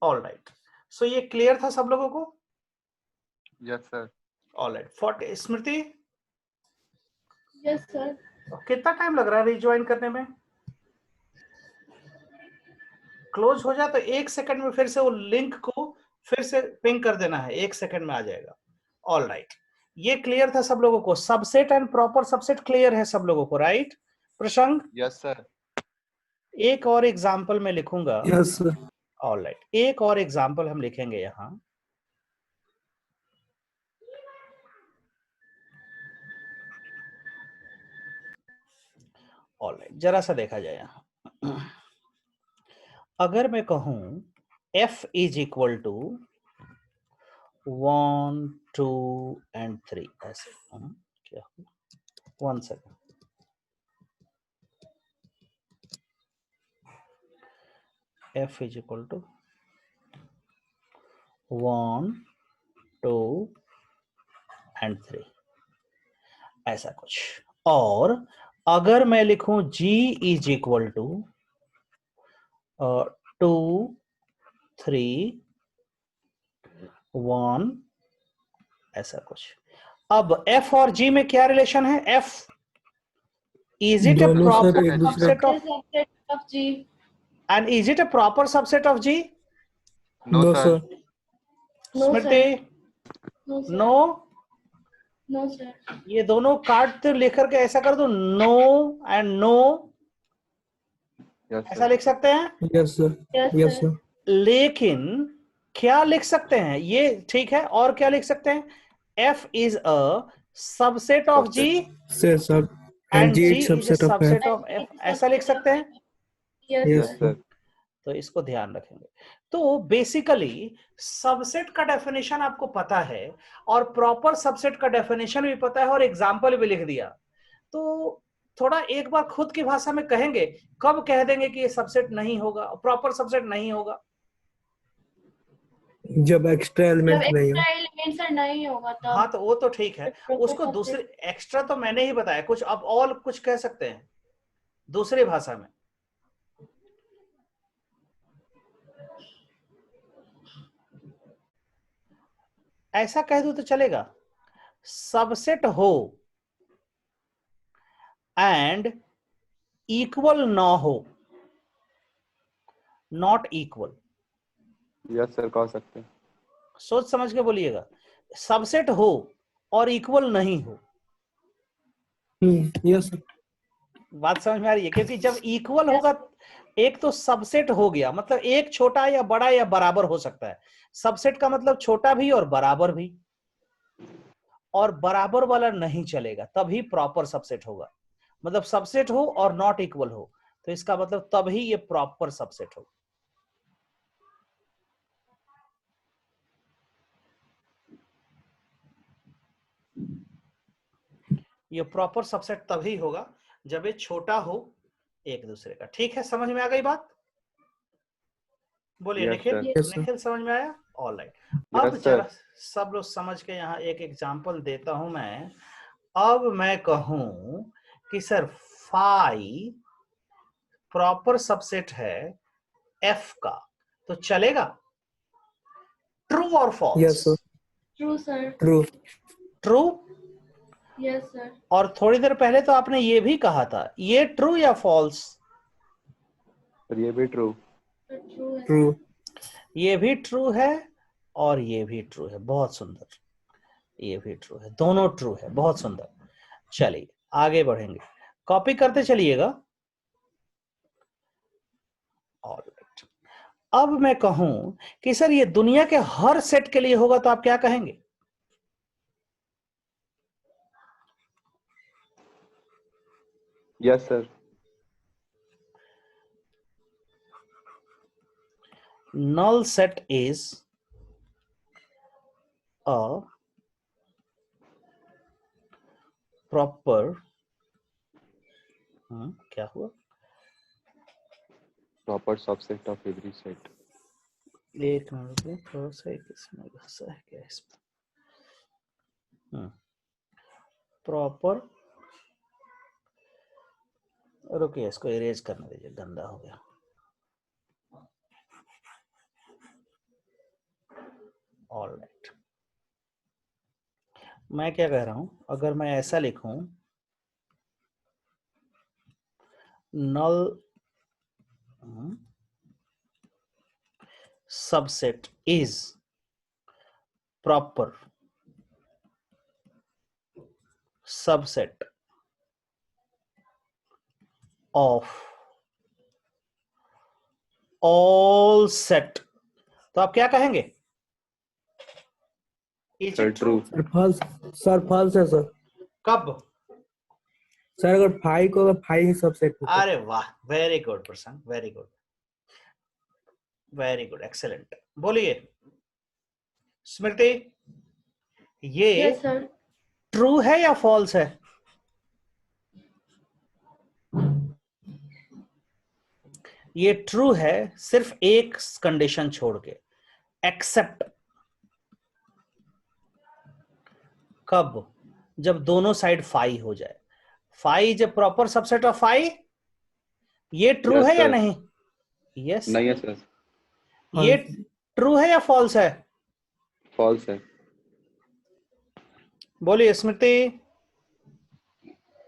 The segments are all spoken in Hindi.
ऑल राइट, सो ये क्लियर था सब लोगों को? Yes sir. ऑल राइट, 40 स्मृति, यस सर। कितना टाइम लग रहा है रिज्वाइन करने में? क्लोज हो जाए तो 1 सेकंड में फिर से वो लिंक को फिर से पिंग कर देना है, 1 सेकंड में आ जाएगा। ऑल राइट, ये क्लियर था सब लोगों को? Subset and proper subset clear है सब लोगों को, राइट? प्रशंग? Yes sir. एक और एग्जाम्पल मैं लिखूंगा। Yes sir. ऑल राइट, एक और एग्जाम्पल हम लिखेंगे यहां। ऑल राइट, जरा सा देखा जाए यहां। अगर मैं कहूं f is equal to 1 2 and 3, ऐसे क्या? 1 second, f is equal to 1 2 and 3, ऐसा कुछ। और अगर मैं लिखूं g इज इक्वल टू 2 3 1, ऐसा कुछ। अब f और g में क्या रिलेशन है? f इज इट ए दोनों सर प्रॉपर एक दूसरे subset of, subset of G. And is it a proper subset of g? No no sir. Sir. No Smriti? No sir. No? No sir. ये दोनों काट तो लेकर के ऐसा कर दो, नो एंड नो, यस ऐसा सर। लिख सकते हैं। Yes sir. Yes sir. लेकिन क्या लिख सकते हैं ये? ठीक है, और क्या लिख सकते हैं? f is a subset of g से sir and G g is a subset of है। सबसेट ऑफ f, ऐसा लिख सकते हैं। Yes yes sir. सर। तो इसको ध्यान रखेंगे। तो बेसिकली सबसेट का डेफिनेशन आपको पता है और प्रॉपर सबसेट का डेफिनेशन भी पता है और एग्जांपल भी लिख दिया। तो थोड़ा एक बार खुद की भाषा में कहेंगे, कब कह देंगे कि ये सबसेट नहीं होगा, प्रॉपर सबसेट नहीं होगा? जब एक्स्ट्रा एलिमेंट नहीं हो। एक्स्ट्रा एलिमेंट सर नहीं होगा तब। हाँ, तो वो तो ठीक है, proper उसको subset। दूसरे एक्स्ट्रा तो मैंने ही बताया, कुछ अब और कुछ कह सकते हैं दूसरी भाषा में। ऐसा कह दो तो चलेगा, सबसेट हो एंड इक्वल ना हो, नॉट इक्वल। यस सर कह सकते हैं। सोच समझ के बोलिएगा, सबसेट हो और इक्वल नहीं हो। Yes sir. बात समझ में आ रही है? क्योंकि जब इक्वल होगा, एक तो सबसेट हो गया, मतलब एक छोटा या बड़ा या बराबर हो सकता है। सबसेट का मतलब छोटा भी और बराबर भी, और बराबर वाला नहीं चलेगा, तभी प्रॉपर सबसेट होगा। मतलब सबसेट हो और नॉट इक्वल हो, तो इसका मतलब तभी ये प्रॉपर सबसेट हो। ये प्रॉपर सबसेट तभी होगा जब ये छोटा हो एक दूसरे का। ठीक है, समझ में आ गई बात? बोलिए yes Nikhil. Sir. Yes sir. Nikhil समझ में आया? ऑल राइट, अब यस जरा सर। सब लोग समझ के यहाँ एक एग्जांपल देता हूं मैं। अब मैं कहूं कि सर फाई प्रॉपर सबसेट है f का, तो चलेगा? ट्रू और yes false? Sir. True sir. True. True. Yes sir. और थोड़ी देर पहले तो आपने ये भी कहा था, ये ट्रू या फॉल्स? सर ये भी ट्रू। ट्रू है। ट्रू। ये भी ट्रू है और ये भी ट्रू है, बहुत सुंदर। ये भी ट्रू है, दोनों ट्रू है, बहुत सुंदर। चलिए आगे बढ़ेंगे, कॉपी करते चलिएगा। ऑलराइट, अब मैं कहूं कि सर ये दुनिया के हर सेट के लिए होगा, तो आप क्या कहेंगे? Yes sir. null set is a proper क्या हुआ? proper subset of every set. एक मिनट रुको, थोड़ा सा इसमें घसा है क्या इसमें। प्रॉपर, रुकिए इसको इरेज करने दीजिए, गंदा हो गया। ऑलराइट, मैं क्या कह रहा हूं, अगर मैं ऐसा लिखूं, null subset is proper subset of all set, तो आप क्या कहेंगे? Is Sir, it true? true. Sir false है सर। कब? सर अगर फाइव को फाइव ही सबसेट होता है। अरे वाह, very good Prashant, very good, very good, excellent. बोलिए स्मृति, ये यस सर। ट्रू है या फॉल्स है? ये ट्रू है सिर्फ एक कंडीशन छोड़ के, एक्सेप्ट कब? जब दोनों साइड फाई हो जाए। Phi is a proper subset of phi, ये ट्रू Yes, है या sir. नहीं? यस, नहीं है सर, ये ट्रू है या फॉल्स है? false है। बोलिए स्मृति,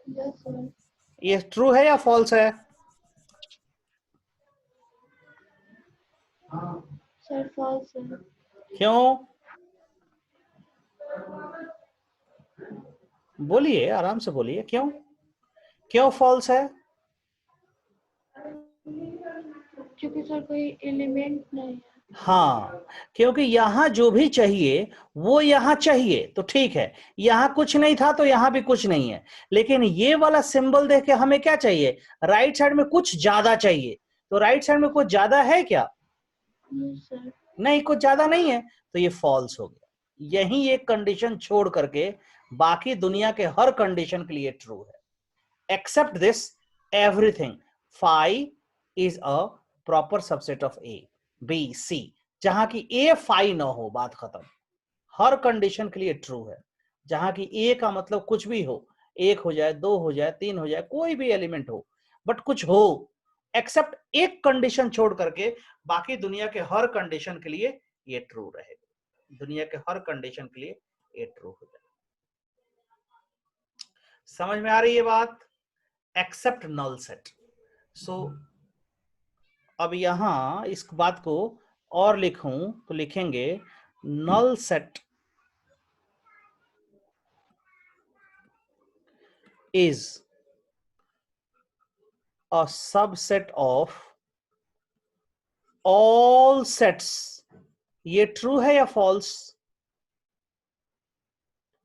यस सर। ये ट्रू है या फॉल्स है? सर फॉल्स है। क्यों? बोलिए, आराम से बोलिए, क्यों? क्यों फॉल्स है? क्योंकि सर कोई एलिमेंट नहीं है। हाँ, क्योंकि यहां जो भी चाहिए वो यहां चाहिए, तो ठीक है, यहां कुछ नहीं था तो यहां भी कुछ नहीं है, लेकिन ये वाला सिंबल देख के हमें क्या चाहिए? राइट साइड में कुछ ज्यादा चाहिए, तो राइट साइड में कुछ ज्यादा है क्या? सर नहीं, कुछ ज्यादा नहीं है, तो ये फॉल्स हो गया। यही एक कंडीशन छोड़ करके बाकी दुनिया के हर कंडीशन के लिए ट्रू है। Except this everything, phi is a proper subset of A B C, जहां की ए फाई ना हो, बात खत्म। हर कंडीशन के लिए ट्रू है, जहां की ए का मतलब कुछ भी हो, एक हो जाए, दो हो जाए, तीन हो जाए, कोई भी एलिमेंट हो, बट कुछ हो, एक्सेप्ट एक कंडीशन छोड़ करके बाकी दुनिया के हर कंडीशन के लिए ये ट्रू रहेगा। दुनिया के हर कंडीशन के लिए ये ट्रू हो जाएगा। समझ में आ रही है बात? Accept null set. सो अब यहां इस बात को और लिखूं तो लिखेंगे null set is a subset of all sets। ये ट्रू है या false?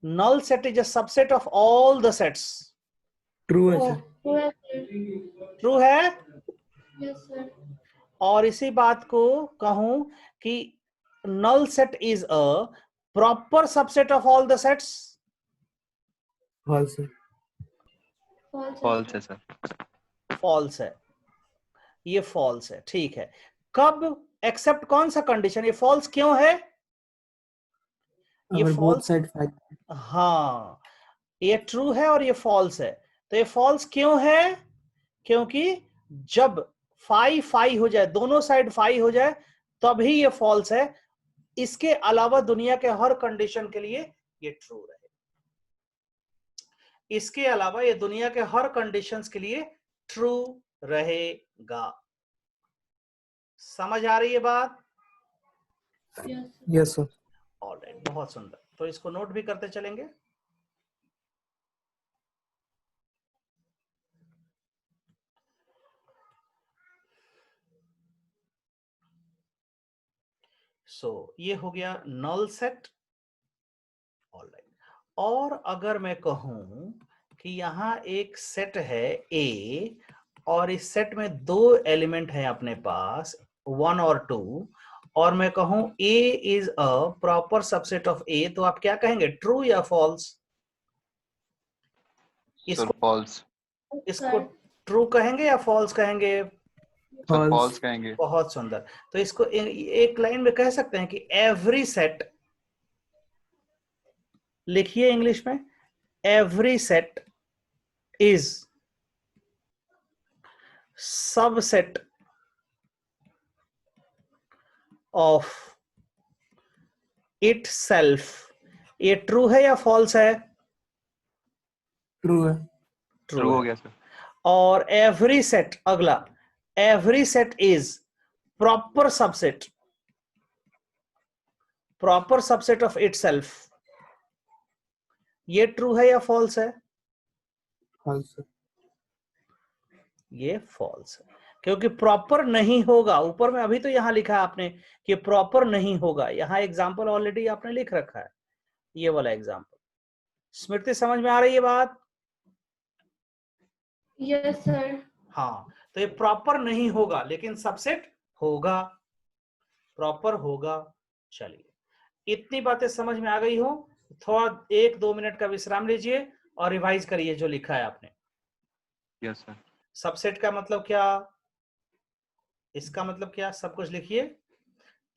null set is a subset of all the sets। True है सर। ट्रू है सर। ट्रू है। Yes sir. और इसी बात को कहूं कि null set is a proper subset of all the sets। False है। false है सर। फॉल्स है, ये फॉल्स है, ठीक है। कब? एक्सेप्ट कौन सा कंडीशन? ये फॉल्स क्यों है? ये अगर बोथ फॉल्स, साइड फाइव। हाँ, ये ट्रू है और ये फॉल्स है, तो ये फॉल्स क्यों है? क्योंकि जब फाई फाई हो जाए, दोनों साइड फाई हो जाए, तभी ये फॉल्स है। इसके अलावा दुनिया के हर कंडीशन के लिए ये ट्रू रहेगा। इसके अलावा ये दुनिया के हर कंडीशंस के लिए ट्रू रहेगा। समझ आ रही है बात? Yes sir. ऑलराइट, बहुत सुंदर। तो इसको नोट भी करते चलेंगे। ये हो गया नल सेट। ऑलराइट, और अगर मैं कहूं कि यहां एक सेट है ए, और इस सेट में दो एलिमेंट है अपने पास, 1 और 2, और मैं कहूं A is a proper subset of A, तो आप क्या कहेंगे, ट्रू या फॉल्स? Sir false। इसको ट्रू कहेंगे या फॉल्स कहेंगे? Sir False. फॉल्स कहेंगे। बहुत सुंदर। तो इसको एक लाइन में कह सकते हैं कि एवरी सेट, लिखिए इंग्लिश में, every set is subset of it self. ये ट्रू है या फॉल्स है? True है। ट्रू ट्रू हो है। गया सर। और एवरी सेट, अगला, every set is proper subset, proper subset of it self. ये ट्रू है या फॉल्स है? False है। ये फॉल्स है, क्योंकि प्रॉपर नहीं होगा। ऊपर में अभी तो यहां लिखा है आपने कि प्रॉपर नहीं होगा, यहां एग्जाम्पल ऑलरेडी आपने लिख रखा है, ये वाला एग्जाम्पल। स्मृति समझ में आ रही है बात? Yes sir. हाँ, तो ये प्रॉपर नहीं होगा लेकिन सबसेट होगा, प्रॉपर होगा। चलिए, इतनी बातें समझ में आ गई हो, थोड़ा 1-2 मिनट का विश्राम लीजिए और रिवाइज करिए जो लिखा है आपने। Yes sir. सबसेट का मतलब क्या, इसका मतलब क्या, सब कुछ लिखिए,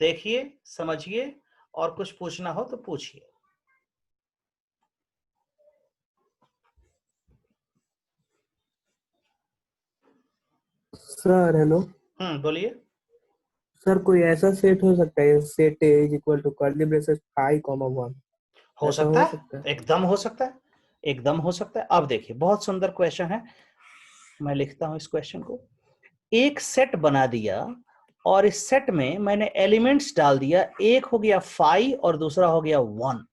देखिए, समझिए, और कुछ पूछना हो तो पूछिए। Sir hello. बोलिए। सर कोई ऐसा सेट हो सकता है set A is equal to curly braces 5, 1, हो ऐसा सकता हो है, सकता है? एकदम हो सकता है, एकदम हो सकता है। अब देखिए, बहुत सुंदर क्वेश्चन है, मैं लिखता हूं इस क्वेश्चन को। एक सेट बना दिया और इस सेट में मैंने एलिमेंट्स डाल दिया, एक हो गया 5 और दूसरा हो गया 1।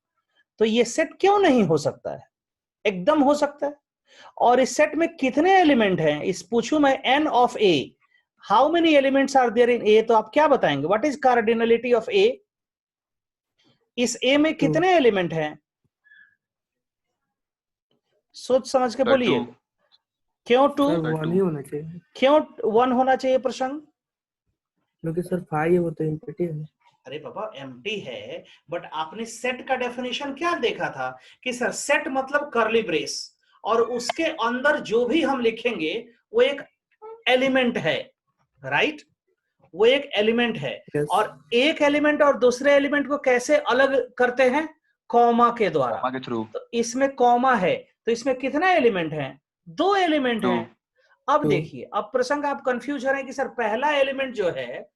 तो ये सेट क्यों नहीं हो सकता है? एकदम हो सकता है। और इस सेट में कितने एलिमेंट हैं, इस पूछूं मैं n of a, how many elements are there in a, तो आप क्या बताएंगे? What is cardinality of a? इस a में कितने एलिमेंट हैं? सोच समझ के सर बोलिए। 2। क्यों 2? Sir sir 1 2। ही होना चाहिए, क्यों 1 होना चाहिए प्रसंग? क्योंकि सर 5 है वो तो इम्पीटिव है। अरे बाबा, एम्प्टी है, बट आपने सेट का डेफिनेशन क्या देखा था कि सर सेट मतलब कर्ली ब्रेस, और उसके अंदर जो भी हम लिखेंगे वो एक एलिमेंट है, राइट? वो एक एलिमेंट है। यस। और एक एलिमेंट और दूसरे एलिमेंट को कैसे अलग करते हैं? कॉमा के द्वारा। कॉमा के थ्रू। तो इसमें कॉमा है, तो इसमें कितना एलिमेंट है? 2 एलिमेंट 2। हैं। अब 2। देखिए, अब प्रसंग आप कंफ्यूज हो रहे हैं कि सर पहला एलिमेंट जो है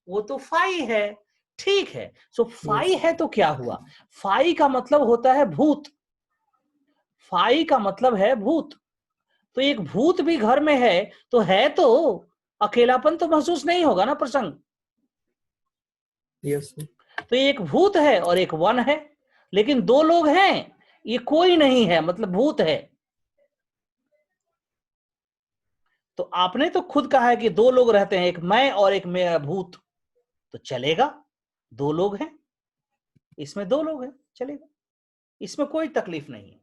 वो तो 5 है। ठीक है, सो 5 है तो क्या हुआ? 5 का मतलब होता है भूत, 5 का मतलब है भूत। तो एक भूत भी घर में है तो अकेलापन तो महसूस नहीं होगा ना प्रसंग? Yes sir. तो एक भूत है और एक 1 है, लेकिन 2 लोग हैं, ये कोई नहीं है, मतलब भूत है। तो आपने तो खुद कहा है कि 2 लोग रहते हैं, एक मैं और एक मेरा भूत, तो चलेगा, 2 लोग हैं, इसमें 2 लोग हैं, चलेगा, इसमें कोई तकलीफ नहीं है,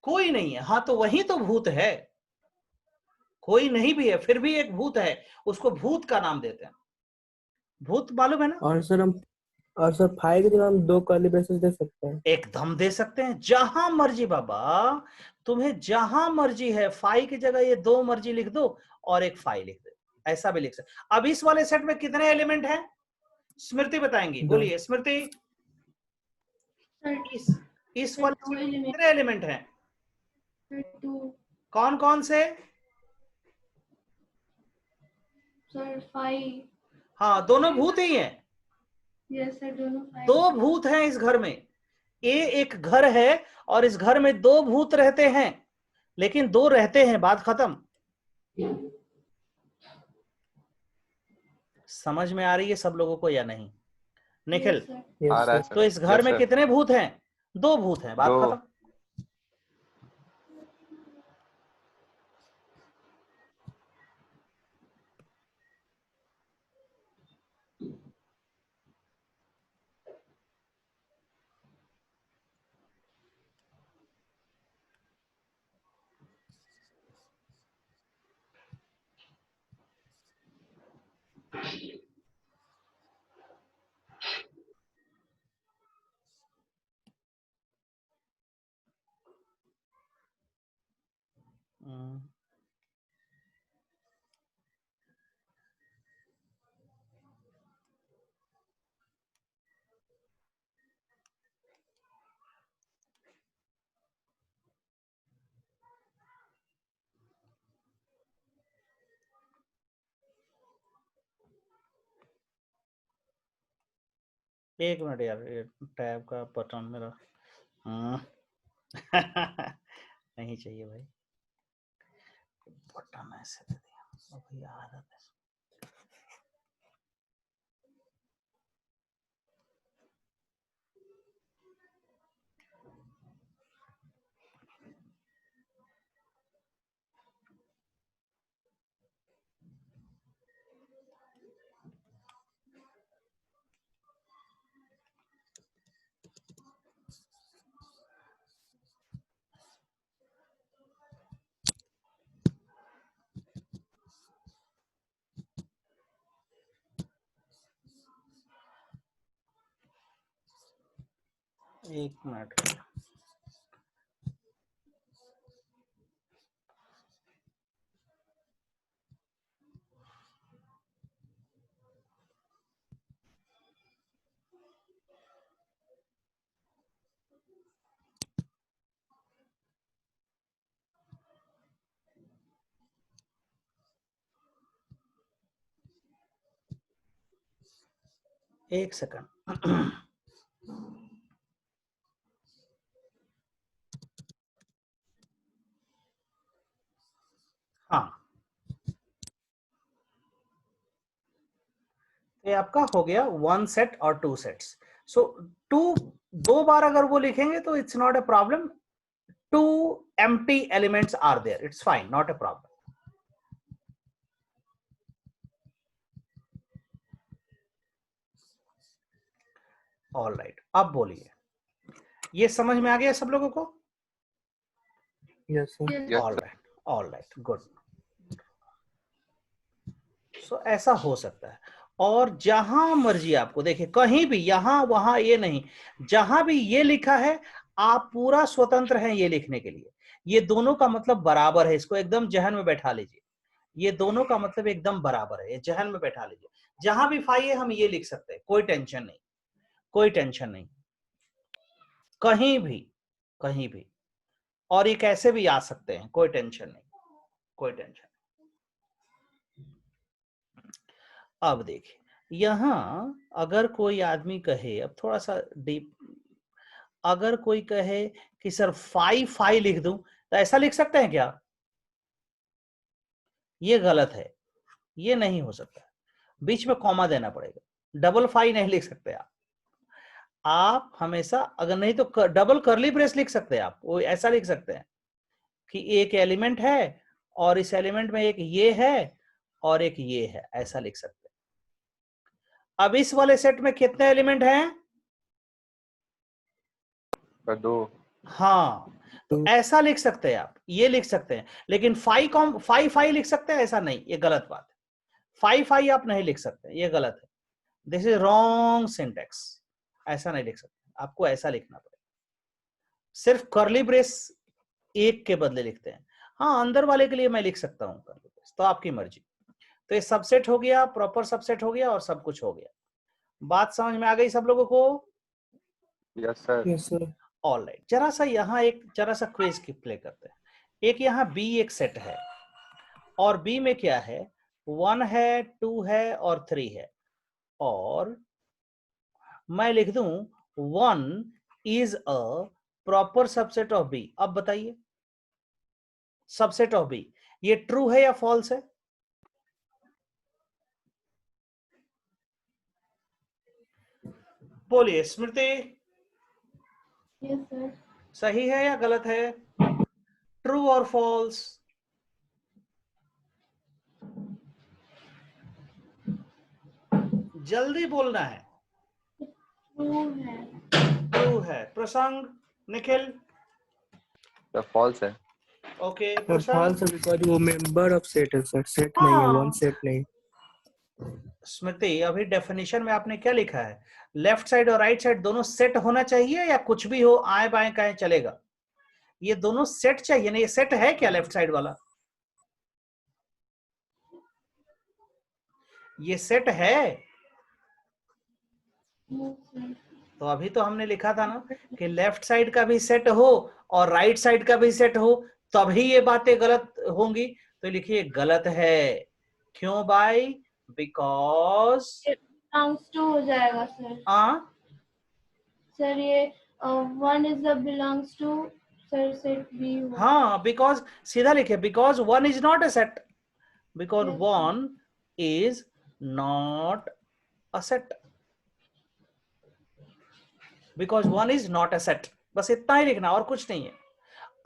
कोई नहीं है। हाँ, तो वही तो भूत है, कोई नहीं भी है फिर भी एक भूत है, उसको भूत का नाम देते हैं। भूत मालूम है ना? और सर 5 की जगह हम 2 कर्ली ब्रेसेस दे सकते हैं। एकदम दे सकते हैं, जहां मर्जी बाबा, तुम्हें जहां मर्जी है। 5 की जगह ये 2 मर्जी लिख दो और एक 5 लिख दो, ऐसा भी लिख सकते। अब इस वाले सेट में कितने एलिमेंट हैं? स्मृति बताएंगी, 2। बोलिए स्मृति। सर इस सर वाले 2 सेट में एलिमेंट। कितने एलिमेंट हैं? सर 2। कौन कौन से? सर 5। हाँ, दोनों भूत ही हैं। यस सर, दोनों 5। 2 भूत हैं इस घर में। एक घर है और इस घर में 2 भूत रहते हैं, लेकिन 2 रहते हैं, बात खत्म। समझ में आ रही है सब लोगों को या नहीं? Nikhil, yes sir. आ यस रहा है सर। तो सर। इस घर यस में सर। कितने भूत हैं? 2 भूत हैं, बात 2। खत्म। एक मिनट यार, ये टैब का बटन मेरा नहीं चाहिए भाई, बटन ऐसे दे दिया अभी आदत है। एक मिनट, एक सेकंड। हाँ, ये आपका हो गया 1 सेट और 2 सेट्स। सो 2 दो बार अगर वो लिखेंगे तो it's not a problem. 2 empty elements are there, it's fine, not a problem. All right, अब बोलिए, ये समझ में आ गया सब लोगों को? Yes sir. Yes. Yes, all sir. Right, all right, good. So ऐसा हो सकता है, और जहां मर्जी आपको देखिए, कहीं भी यहां वहां ये नहीं, जहां भी ये लिखा है आप पूरा स्वतंत्र हैं ये लिखने के लिए। ये दोनों का मतलब बराबर है, इसको एकदम जहन में बैठा लीजिए। ये दोनों का मतलब एकदम बराबर है, ये जहन में बैठा लीजिए। जहां भी फाई है हम ये लिख सकते हैं, कोई टेंशन नहीं, कोई टेंशन नहीं, कहीं भी, कहीं भी। और ये कैसे भी आ सकते हैं, कोई टेंशन नहीं, कोई टेंशन नहीं। अब देखिए, यहां अगर कोई आदमी कहे, अब थोड़ा सा डीप, अगर कोई कहे कि सर फाई फाई लिख दूं, तो ऐसा लिख सकते हैं क्या? ये गलत है, ये नहीं हो सकता, बीच में कॉमा देना पड़ेगा, डबल फाई नहीं लिख सकते आप हमेशा, अगर नहीं तो डबल करली ब्रेस लिख सकते हैं आप, वो ऐसा लिख सकते हैं कि एक एलिमेंट है और इस एलिमेंट में एक ये है और एक ये है, ऐसा लिख सकते हैं। अब इस वाले सेट में कितने एलिमेंट हैं? 2. हाँ, तो ऐसा लिख सकते हैं आप, ये लिख सकते हैं, लेकिन फाई फाई लिख सकते हैं ऐसा नहीं, ये गलत बात है। फाई फाई आप नहीं लिख सकते, ये गलत है, दिस इज रॉन्ग सिंटेक्स, ऐसा नहीं लिख सकते, आपको ऐसा लिखना पड़ेगा। सिर्फ कर्ली ब्रेस एक के बदले लिखते हैं, हाँ अंदर वाले के लिए मैं लिख सकता हूं कर्ली ब्रेस, तो आपकी मर्जी। तो ये सबसेट हो गया, प्रॉपर सबसेट हो गया और सब कुछ हो गया। बात समझ में आ गई सब लोगों को? Yes, sir. Yes sir. All right, जरा सा यहाँ एक जरा सा क्विज की प्ले करते हैं। एक यहाँ बी एक सेट है, और बी में क्या है, 1 है, 2 है और 3 है, और मैं लिख दूं 1 is a proper subset of B. अब बताइए, सबसेट ऑफ बी ये ट्रू है या फॉल्स है? बोलिए स्मृति, Yes, sir. सही है या गलत है, ट्रू और फॉल्स? जल्दी बोलना है। True है। ट्रू है। प्रसंग, निखिल? The false है. ओके सर प्रसंग, फॉल्स है बिकॉज वो मेंबर ऑफ सेट है सर, सेट नहीं है, वन सेट नहीं। स्मृति अभी डेफिनेशन में आपने क्या लिखा है, लेफ्ट साइड और राइट साइड दोनों सेट होना चाहिए या कुछ भी हो आए बाएं कहें चलेगा? ये दोनों सेट चाहिए ना, ये सेट है क्या लेफ्ट साइड वाला? ये सेट है? Yes, sir. तो अभी तो हमने लिखा था ना कि लेफ्ट साइड का भी सेट हो और राइट साइड का भी सेट हो, तभी ये बातें गलत होंगी। तो लिखिए गलत है, क्यों भाई? बिकॉज Counts 2 हो जाएगा सर। सर ये 1 is the belongs to sir set B. हाँ, बिकॉज सीधा लिखे, because 1 is not a set, because Yes. 1 is not a set, because 1 is not a set. बस इतना ही लिखना, और कुछ नहीं है।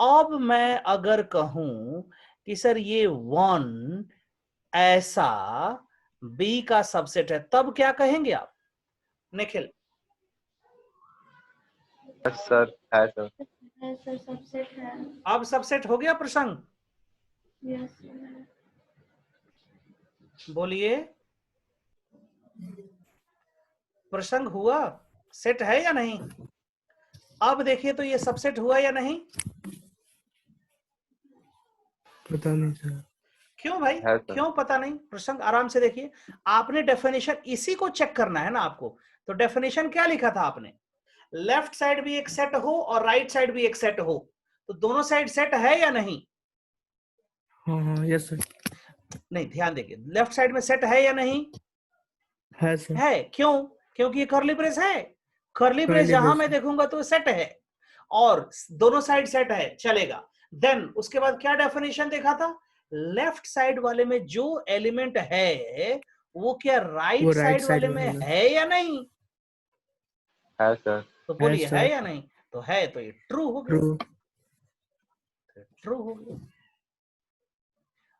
अब मैं अगर कहूं कि सर ये 1 ऐसा बी का सबसेट है, तब क्या कहेंगे आप निखिल? यस सर, है सर। है सर, सबसेट है। अब सबसेट हो गया प्रसंग? Yes sir. बोलिए, प्रसंग हुआ, सेट है या नहीं? अब देखिए तो ये सबसेट हुआ या नहीं? पता नहीं सर। क्यों भाई, है सर। क्यों पता नहीं? प्रसंग आराम से देखिए, आपने डेफिनेशन इसी को चेक करना है ना आपको। तो डेफिनेशन क्या लिखा था आपने? लेफ्ट साइड भी एक सेट हो और राइट साइड भी एक सेट हो, तो दोनों साइड सेट है या नहीं? हाँ हाँ यस सर। नहीं, ध्यान देखिए, लेफ्ट साइड में सेट है या नहीं? है सर। है। क्यों? क्योंकि ये कर्ली ब्रेस है। कर्ली ब्रेस कर्ली जहां ब्रेस मैं है। देखूंगा तो सेट है, और दोनों साइड सेट है, चलेगा। देन उसके बाद क्या डेफिनेशन देखा था? लेफ्ट साइड वाले में जो एलिमेंट है वो क्या वो राइट राइट साइड साइड वाले वाले में में है या नहीं? है सर। तो है बोलिए, है सर। या नहीं? तो है, तो ये ट्रू हो गया। ट्रू। ट्रू हो गया।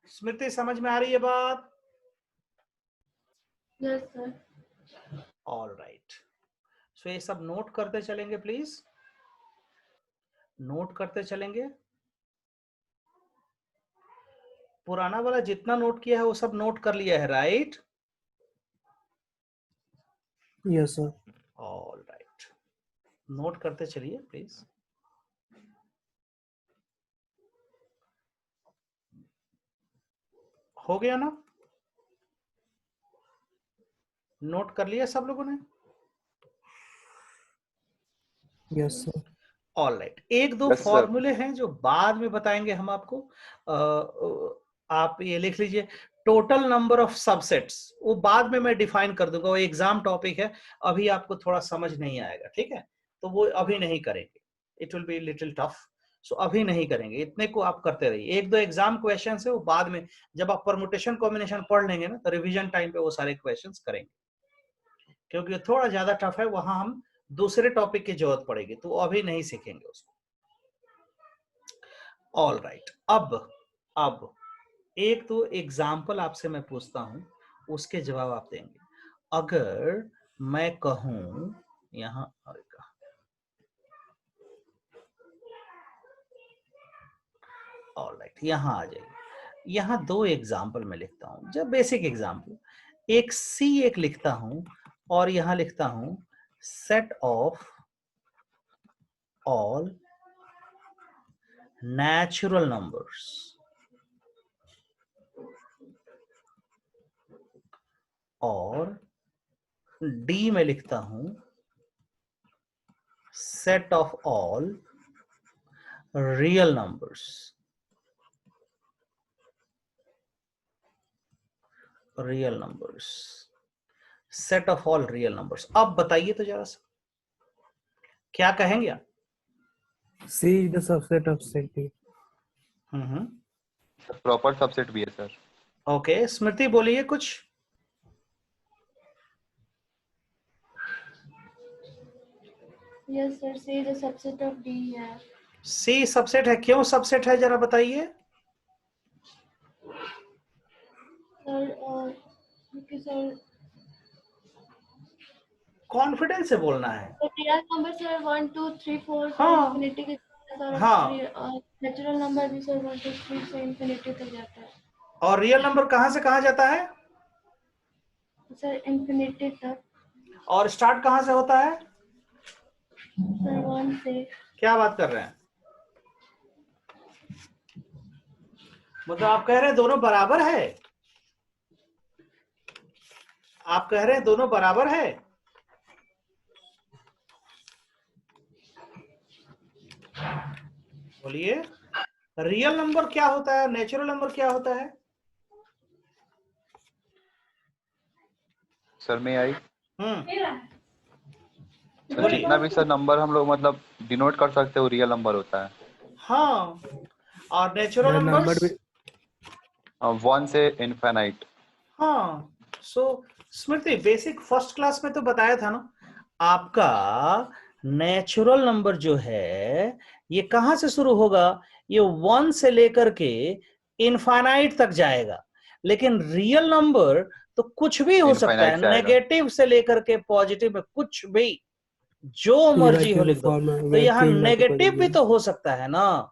स्मृति, समझ में आ रही है बात? Yes sir. All right. So ये सब नोट करते चलेंगे प्लीज, नोट करते चलेंगे। पुराना वाला जितना नोट किया है वो सब नोट कर लिया है, right? Yes sir. All right, note करते चलिए प्लीज। हो गया ना? नोट कर लिया सब लोगों ने? Yes sir. All right. एक दो Yes, sir. फॉर्मूले हैं जो बाद में बताएंगे हम आपको। आप ये लिख लीजिए, टोटल नंबर ऑफ सबसेट्स, वो बाद में मैं डिफाइन कर दूंगा, वो एग्जाम टॉपिक है, अभी आपको थोड़ा समझ नहीं आएगा, ठीक है? तो वो अभी नहीं करेंगे, it will be little tough, so अभी नहीं करेंगे। इतने को आप करते रहिए। एक दो एग्जाम क्वेश्चन है वो बाद में, जब आप परमुटेशन कॉम्बिनेशन पढ़ लेंगे ना, तो रिविजन टाइम पे वो सारे क्वेश्चन करेंगे, क्योंकि थोड़ा ज्यादा टफ है, वहां हम दूसरे टॉपिक की जरूरत पड़ेगी, तो अभी नहीं सीखेंगे उसको। All right. अब एक तो एग्जाम्पल आपसे मैं पूछता हूं, उसके जवाब आप देंगे। अगर मैं कहूं यहां आएगा, ऑल राइट, यहां आ जाइए। यहां दो एग्जाम्पल मैं लिखता हूं, जब बेसिक एग्जाम्पल, एक सी एक लिखता हूं, और यहां लिखता हूं set of all natural numbers, और डी में लिखता हूं set of all real numbers, real numbers, set of all real numbers. अब बताइए तो जरा सा, क्या कहेंगे आप? C is the subset of set B. Proper subset भी है सर। ओके, स्मृति बोलिए कुछ। Yes sir, C the subset of D है। सी सबसेट है, क्यों सबसेट है जरा बताइए? सर क्योंकि सर कॉन्फिडेंस से बोलना है। रियल नंबर सर 1 2 3 4 से हाँ इंफिनिटी के सर, हाँ, नेचुरल नंबर भी सर 1 2 3 से इंफिनिटी तक जाता है और रियल नंबर कहां से कहां जाता है? सर, इंफिनिटी तक। और स्टार्ट कहां से होता है? सर 1 से। क्या बात कर रहे हैं? मतलब आप कह रहे हैं दोनों बराबर है? आप कह रहे हैं दोनों बराबर है? बोलिए, रियल नंबर क्या होता है, नेचुरल नंबर क्या होता है? सर में आई। बोलिए। जितना भी सर नंबर हम लोग मतलब डिनोट कर सकते हैं वो रियल नंबर होता है। हाँ, और नेचुरल नंबर नंबर्स, भी 1 से इनफाइनाइट। हाँ। सो स्मृति, बेसिक फर्स्ट क्लास में तो बताया था ना आपका, नेचुरल नंबर जो है ये कहां से शुरू होगा, ये 1 से लेकर के इनफाइनाइट तक जाएगा। लेकिन रियल नंबर तो कुछ भी हो सकता है, इनफाइनाइट से आएगा। नेगेटिव से लेकर के पॉजिटिव में कुछ भी, जो मर्जी हो इरेशनल लिख दो। फॉर्म में तो यहाँ चेंज नेगेटिव भी मल्टीपल। तो हो सकता है ना,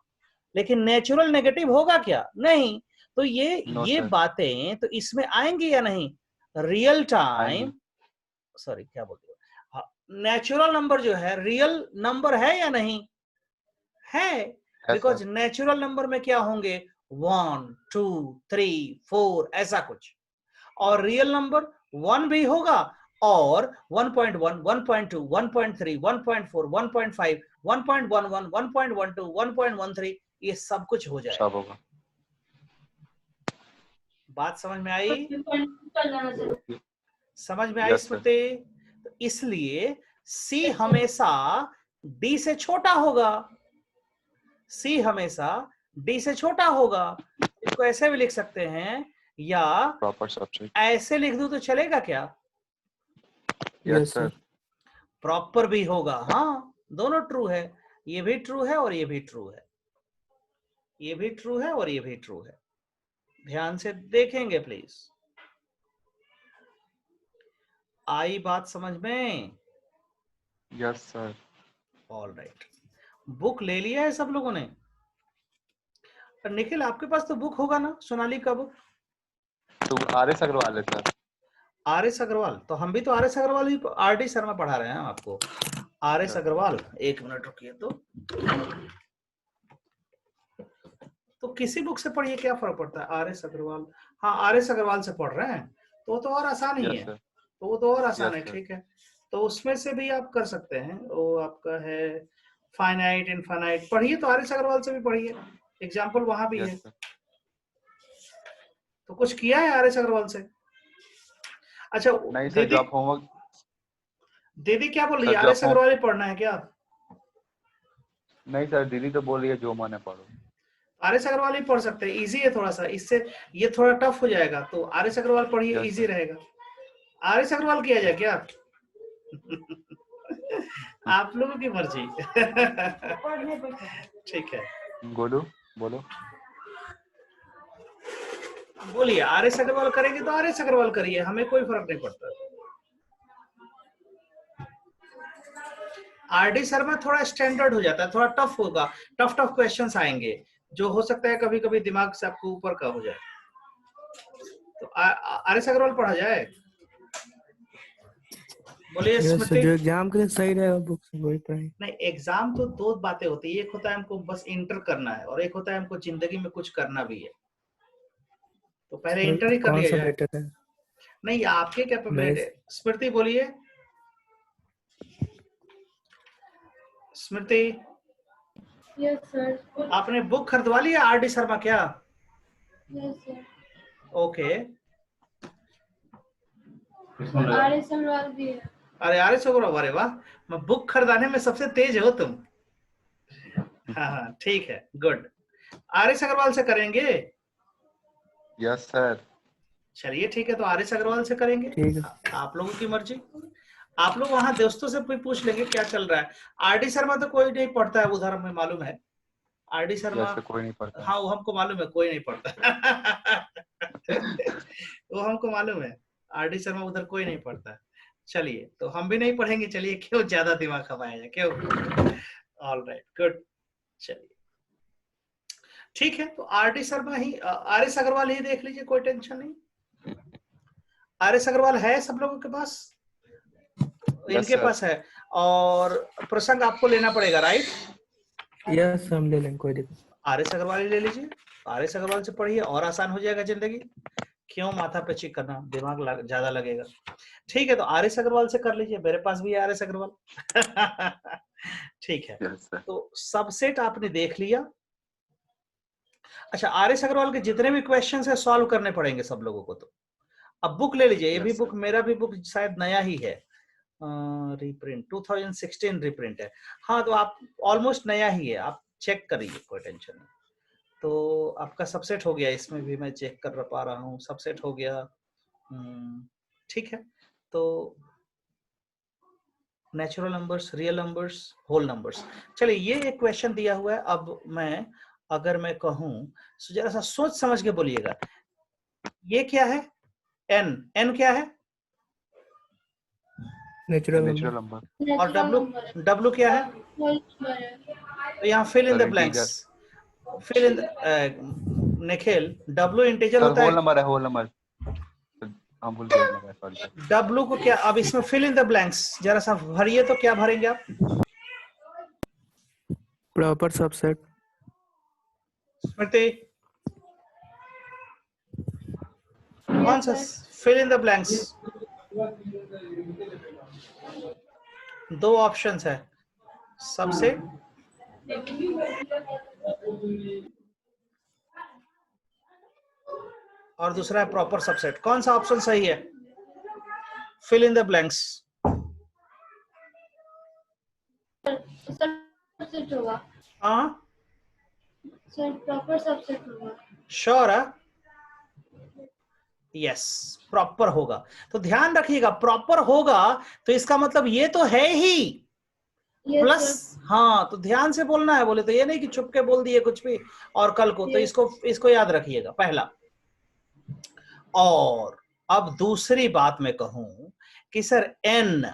लेकिन नेचुरल नेगेटिव होगा क्या, नहीं। तो नो ये सर, बातें तो इसमें आएंगी या नहीं, रियल टाइम, आएंगी। सॉरी क्या बोलते हो, नेचुरल नंबर जो है रियल नंबर है या नहीं है, है बिकॉज सर। नेचुरल नंबर में क्या होंगे 1 2 3 4 ऐसा कुछ, और रियल नंबर 1 भी होगा और 1.1 1.2 1.3 1.4 1.5 1.11 1.12 1.13 ये सब कुछ हो जाएगा। सब होगा। बात समझ में आई, समझ में आई यस सर। स्मृति। तो इसलिए सी हमेशा डी से छोटा होगा, सी हमेशा डी से छोटा होगा। इसको ऐसे भी लिख सकते हैं, या प्रॉपर सबसेट। ऐसे लिख दूं तो चलेगा क्या, यस सर। प्रॉपर भी होगा, हाँ दोनों ट्रू है, ये भी ट्रू है और ये भी ट्रू है, ये भी ट्रू है और ये भी ट्रू है। ध्यान से देखेंगे प्लीज, आई बात समझ में। Yes sir. All right, book ले लिया है सब लोगों ने। पर निखिल आपके पास तो बुक होगा ना, सोनाली का बुक, तो RS अग्रवाल है सर। RS अग्रवाल, तो हम भी तो RS अग्रवाल ही, RD शर्मा पढ़ा रहे हैं आपको। RS अग्रवाल, एक मिनट रुकिए। तो किसी बुक से पढ़िए, क्या फर्क पड़ता है, RS अग्रवाल, हाँ RS अग्रवाल से पढ़ रहे हैं तो वो तो और आसान ही यस है, सर। तो वो तो और आसान है, यस सर। ठीक है। तो उसमें से भी आप कर सकते हैं, वो आपका है फाइनाइट इनफाइनाइट, पढ़िए तो RS अग्रवाल से भी पढ़िए, एग्जाम्पल वहां भी है। Yes sir. तो कुछ किया है RS अग्रवाल से? अच्छा नहीं सर, जो आप होमवर्क, दीदी क्या बोल रही सर है, जो RS आप अग्रवाल ही पढ़ना है क्या? नहीं सर, दीदी तो बोल रही है जो मन है पढ़ो। RS अग्रवाल ही पढ़ सकते हैं, इजी है थोड़ा सा, इससे ये थोड़ा टफ हो जाएगा, तो RS अग्रवाल पढ़िए, यस इजी सर। रहेगा। RS अग्रवाल किया जाए क्या? आप लोगों की मर्जी। ठीक है, गोलू बोलो। बोलिए, RS अग्रवाल करेंगे तो RS अग्रवाल करिए, हमें कोई फर्क नहीं पड़ता। RD शर्मा थोड़ा स्टैंडर्ड हो जाता है, थोड़ा टफ होगा, टफ क्वेश्चंस आएंगे, जो हो सकता है कभी कभी दिमाग से आपको ऊपर का हो जाए। तो RS अग्रवाल पढ़ा जाए, बोलिए स्मृति। जो एग्जाम के लिए सही रहेगा बुक से वही पढ़ाई। नहीं, एग्जाम तो दो बातें होती है, एक होता है हमको बस इंटर करना है और एक होता है हमको जिंदगी में कुछ करना भी है, तो पहले इंटर ही कर कौन लिया सा जाए। बेटर है? नहीं, आपके कैपेबिलिटी। मैं स्मृति बोलिए, स्मृति यस सर। आपने बुक खरीदवा लिया RD शर्मा क्या? Yes sir. Okay, RS Agarwal भी है। अरे RS अग्रवाल, अरे वाह, मैं बुक खरीदाने में सबसे तेज हो तुम। हाँ हाँ ठीक है, गुड। RS अग्रवाल से करेंगे? Yes sir. चलिए ठीक है, तो RS अग्रवाल से करेंगे, ठीक है। आप लोगों की मर्जी। आप लोग वहां दोस्तों से भी पूछ लेंगे क्या चल रहा है। RD शर्मा तो कोई नहीं पढ़ता है उधर, हमें मालूम है। RD शर्मा, यस सर, कोई नहीं पढ़ता। हाँ वो हमको मालूम है, कोई नहीं पढ़ता। वो हमको मालूम है, RD शर्मा उधर कोई नहीं पढ़ता है। चलिए, तो हम भी नहीं पढ़ेंगे, चलिए क्यों ज्यादा दिमाग खपाया जाए, क्यों। ऑल राइट, गुड, चलिए ठीक है। तो RD शर्मा ही, RS अग्रवाल ही देख लीजिए, कोई टेंशन नहीं। RS अग्रवाल है सब लोगों के पास, इनके सर। पास है, और प्रसंग आपको लेना पड़ेगा, राइट? यस हम ले लेंगे, कोई दिक्कत। RS अग्रवाल ही ले लीजिए, RS अग्रवाल से पढ़िए और आसान हो जाएगा जिंदगी, क्यों माथा पे चिक करना, दिमाग ज्यादा लगेगा। ठीक है, तो RS अग्रवाल से कर लीजिए, मेरे पास भी है RS अग्रवाल। ठीक है, यस सर। तो सबसेट आपने देख लिया। अच्छा, RS अग्रवाल के जितने भी क्वेश्चंस है सॉल्व करने पड़ेंगे सब लोगों को, तो अब बुक ले लीजिए, ये भी Yes, बुक, sir. मेरा भी बुक शायद नया ही है, रीप्रिंट 2016 रीप्रिंट है। हाँ तो आप ऑलमोस्ट नया ही है, आप चेक करिए, कोई टेंशन नहीं। तो आपका सबसेट हो गया, इसमें भी मैं चेक कर पा रहा हूँ, सबसेट हो गया। ठीक है, तो natural numbers, real numbers, whole numbers. चलिए ये एक क्वेश्चन दिया हुआ है। अब मैं अगर मैं कहूं तो जरा सा सोच समझ के बोलिएगा, ये क्या है? एन, एन क्या है? Natural natural number. नंबर। और Natural डब्लू, number. डब्लू क्या है? Whole number है. तो यहाँ fill in sir the blanks, integer. Fill in Nikhil, W integer sir होता होल है। नंबर है, होल नंबर। हम भूल गए नंबर, सॉरी सर। डब्लू को क्या, अब इसमें फिल इन द ब्लैंक्स जरा सा भरिए, तो क्या भरेंगे आप? Proper subset. स्मृति, कौन Yes, सा? sir. Fill in the blanks, दो ऑप्शंस है, सबसेट और दूसरा है प्रॉपर सबसेट। कौन सा ऑप्शन सही है? Fill in the blanks. Subset होगा. हाँ Sir, proper subset होगा. श्योर है? यस, प्रॉपर होगा। तो ध्यान रखिएगा, प्रॉपर होगा तो इसका मतलब ये तो है ही Yes, प्लस। sir. हाँ तो ध्यान से बोलना है, बोले तो ये नहीं कि छुप के बोल दिए कुछ भी और कल को। तो Yes. इसको याद रखिएगा, पहला। और अब दूसरी बात मैं कहूं कि सर एन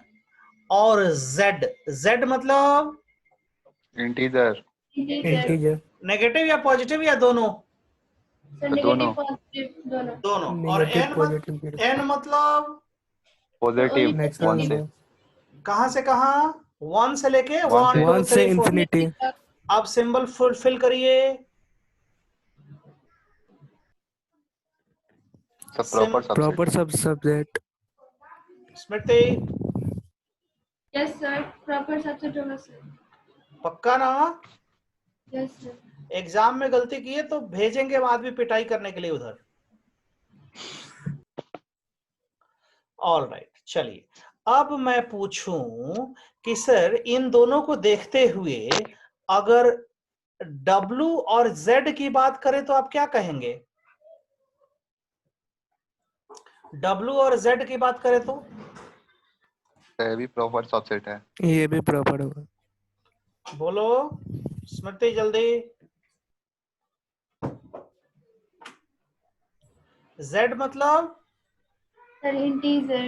और जेड, जेड मतलब इंटीजर। Integer. इंटीजर। नेगेटिव या पॉजिटिव या दोनों? Sir, दोनों। negative, positive, दोनों. दोनों। और नेगेटिव पॉजिटिव। एन मतलब पॉजिटिव। Only नेचुरल वन से। नंबर। कहां से कहां? 1 से लेके One 1 से- 2 1 से 3 4। इंफिनिटी। अब सिंबल फुलफिल करिए। सब proper subset. Proper subset. Smriti, Yes, sir. Proper subset होगा, sir. पक्का ना? Yes, sir. एग्जाम में गलती की है तो भेजेंगे बाद में पिटाई करने के लिए उधर। ऑल राइट, चलिए अब मैं पूछूं कि सर इन दोनों को देखते हुए अगर W और Z की बात करें तो आप क्या कहेंगे? W और Z की बात करें तो ये भी प्रॉपर सबसेट है। ये भी प्रॉपर होगा। बोलो स्मृति जल्दी। Z मतलब Sir, integer.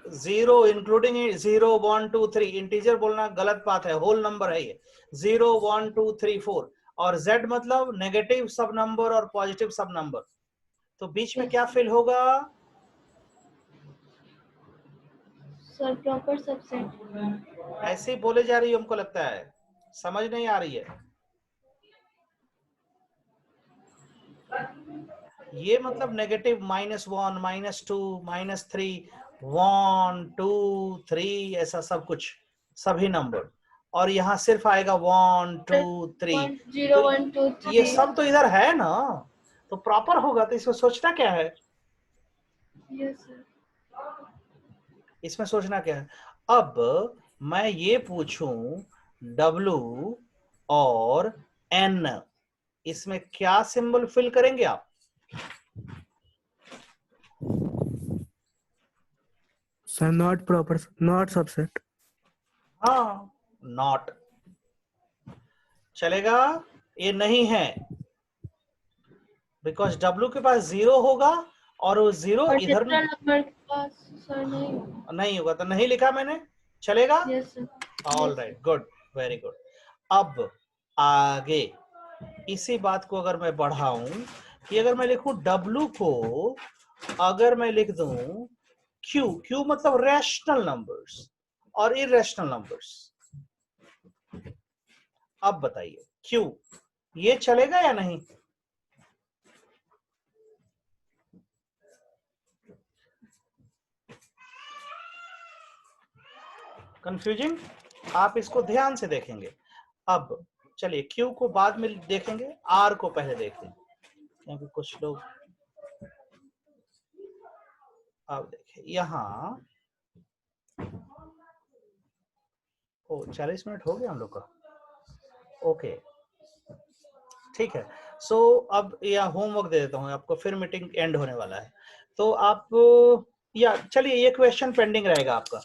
0 इंक्लूडिंग 0 1 2 3। इंटीजर बोलना गलत बात है, होल नंबर है ये। 0 1 2 3 4। और Z मतलब नेगेटिव सब नंबर और पॉजिटिव सब नंबर। तो बीच में क्या फिल होगा? Sir, proper subset. ऐसे ही बोले जा रही है, हमको लगता है समझ नहीं आ रही है। ये मतलब नेगेटिव -1 -2 -3 1 2 3 ऐसा सब कुछ, सभी नंबर। और यहाँ सिर्फ आएगा 1 2 3। 0 1 2 ये 3. सब तो इधर है ना, तो प्रॉपर होगा। तो इसमें सोचना क्या है? Yes, sir. इसमें सोचना क्या है? अब मैं ये पूछूं W और N, इसमें क्या सिंबल फिल करेंगे आप? Sir not proper, not subset. हाँ नॉट चलेगा, ये नहीं है बिकॉज W के पास 0 होगा और वो 0 और इधर natural number के पास सर नहीं होगा. नहीं होगा, तो नहीं लिखा मैंने, चलेगा। Yes, sir. All Yes. Right, good, very good. अब आगे इसी बात को अगर मैं बढ़ाऊं कि अगर मैं लिखूं W को, अगर मैं लिख दूं Q, Q मतलब रैशनल नंबर्स और इरेशनल नंबर्स। अब बताइए Q ये चलेगा या नहीं? कंफ्यूजिंग? आप इसको ध्यान से देखेंगे। अब चलिए Q को बाद में देखेंगे, R को पहले देखें क्योंकि कुछ लोग, अब देखिए यहां ओ 40 मिनट हो गया हम लोग का। ओके ठीक है। सो अब या होमवर्क दे देता हूँ आपको, फिर मीटिंग एंड होने वाला है। तो आप या चलिए ये क्वेश्चन पेंडिंग रहेगा आपका,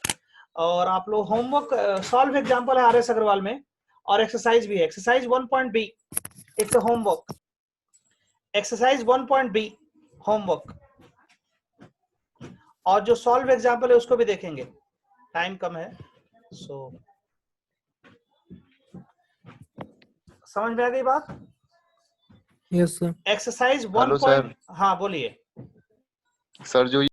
और आप लोग होमवर्क सॉल्व एग्जांपल है आर.एस. अग्रवाल में, और एक्सरसाइज भी है। Exercise 1.b it's a homework. Exercise 1.b homework, और जो सॉल्व एग्जांपल है उसको भी देखेंगे, टाइम कम है। सो समझ में आ गई बात? Yes sir. Exercise hello 1. Sir. हाँ बोलिए। सर जो